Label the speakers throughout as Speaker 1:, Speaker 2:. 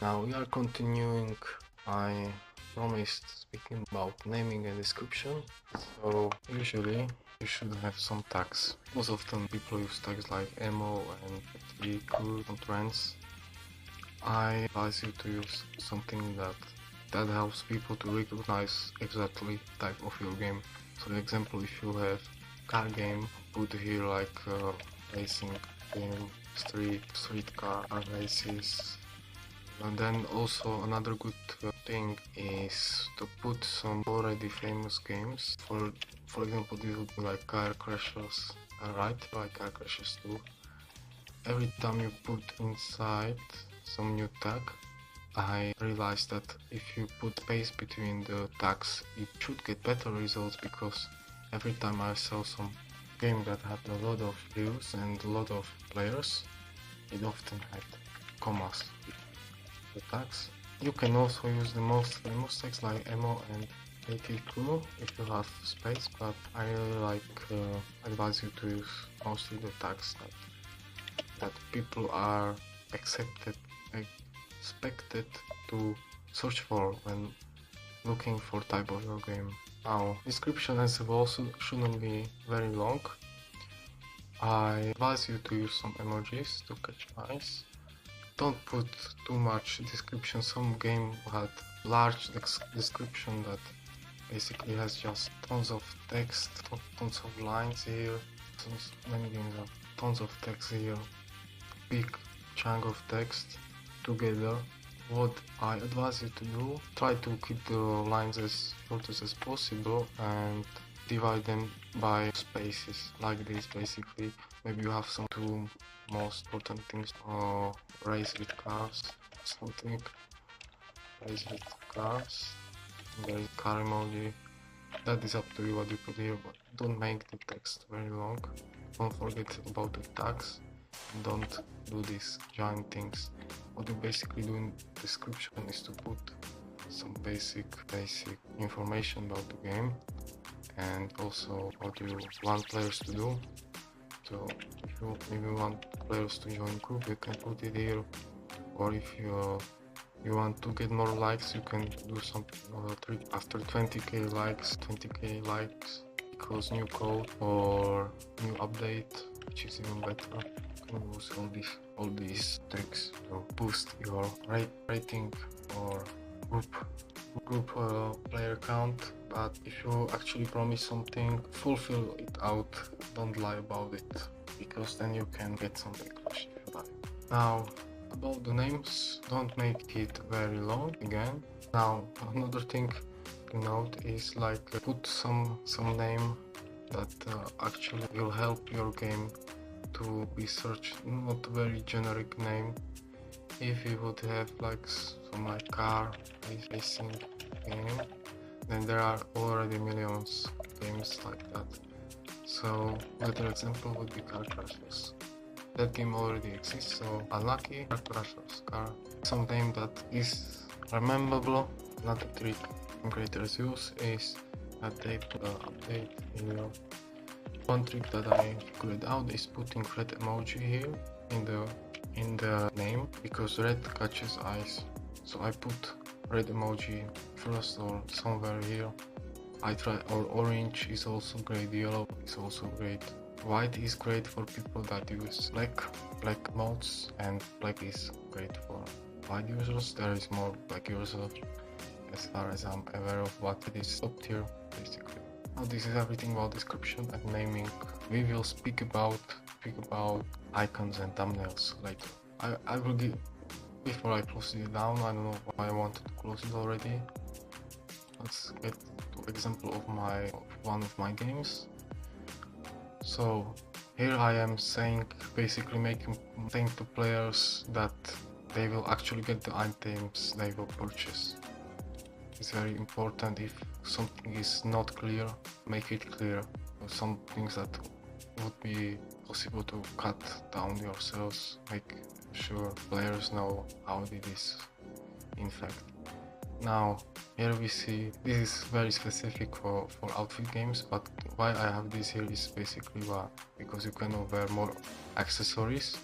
Speaker 1: Now we are continuing. I promised speaking about naming and description. So usually you should have some tags. Most often people use tags like emo and cool trends. I advise you to use something that helps people to recognize exactly type of your game. So for example, if you have car game, put here like racing game, street car races. And then also another good thing is to put some already famous games. For example, this would be like Car Crashers, right? Like Car Crashers 2. Every time you put inside some new tag, I realized that if you put space between the tags, it should get better results, because every time I saw some game that had a lot of views and a lot of players, it often had commas. The tags. You can also use the most famous tags like emo and crew if you have space, but I really advise you to use mostly the tags that people are expected to search for when looking for type of your game. Now, description as well shouldn't be very long. I advise you to use some emojis to catch eyes. Don't put too much description. Some game had large description that basically has just tons of text, tons of lines here. Many games have tons of text here, big chunk of text together. What I advise you to do, try to keep the lines as short as possible and divide them by spaces like this. Basically, maybe you have some two most important things, or race with cars, something. Race with cars. There is car emoji. That is up to you what you put here, but don't make the text very long. Don't forget about the tags. Don't do these giant things. What you basically do in description is to put some basic information about the game, and also what you want players to do. So if you maybe want players to join group, you can put it here, or if you want to get more likes, you can do something trick. After 20k likes equals new code or new update, which is even better. You can use all these tricks to boost your rating or group player count. But if you actually promise something, fulfill it out. Don't lie about it, because then you can get some backlash if you lie. Now, about the names, don't make it very long again. Now, another thing to note is put some name that actually will help your game to be searched, not very generic name. If you would have some car racing game, then there are already millions of games like that. So another example would be Car Crashers. That game already exists, so unlucky. Car Crashers car. Some name that is rememberable. Another trick creators use is that they put an update in your. One trick that I figured out is putting red emoji here in the name, because red catches eyes. So I put red emoji first or somewhere here. Or orange is also great, yellow is also great. White is great for people that use black modes, and black is great for white users. There is more black users as far as I'm aware of what it is up here, basically. Now this is everything about description and naming. We will speak about icons and thumbnails later. I will give, before I close it down, I don't know why I wanted to close it already. Let's get to example of one of my games. So here I am basically saying to players that they will actually get the items they will purchase. It's very important. If something is not clear, make it clear. Some things that would be possible to cut down yourselves, make sure players know how it is in fact. Now here we see, this is very specific for outfit games, but why I have this here is basically because you can wear more accessories,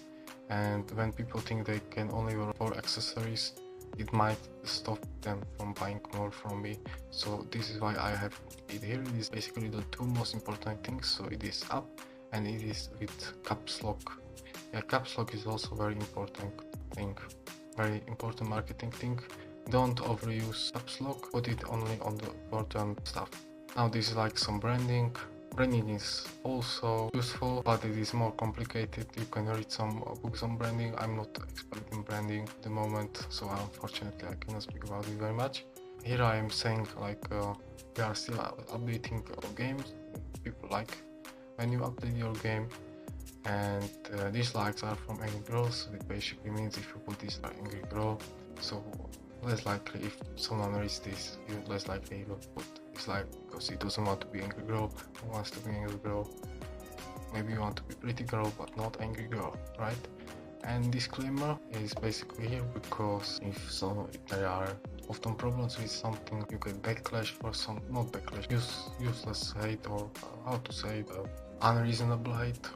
Speaker 1: and when people think they can only wear 4 accessories, it might stop them from buying more from me. So this is why I have it here. It is basically the two most important things. So it is up and it is with caps lock. Yeah, caps lock is also very important thing, very important marketing thing. Don't overuse caps lock, put it only on the important stuff. Now this is like some branding. Branding is also useful, but it is more complicated. You can read some books on branding. I'm not expert in branding at the moment, so unfortunately I cannot speak about it very much. Here I am saying like we are still updating our games. People like when you update your game, and these likes are from angry girls. It basically means if you put this like angry girl, so less likely if someone reads this, you less likely he will put dislike because he doesn't want to be angry girl, he wants to be angry girl. Maybe you want to be pretty girl but not angry girl, right? And disclaimer is basically here because if there are often problems with something, you get backlash or some, not backlash, useless hate, or how to say it, unreasonable hate.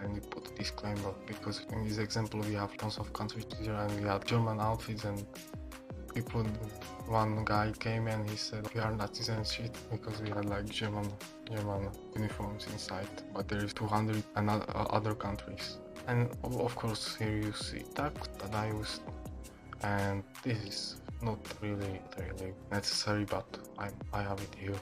Speaker 1: And you put a disclaimer, because in this example we have tons of countries here and we had German outfits, and people, one guy came and he said we are Nazis and shit because we had like German uniforms inside, but there is 200 and other countries. And of course here you see tags that I used, and this is not really necessary, but I have it here.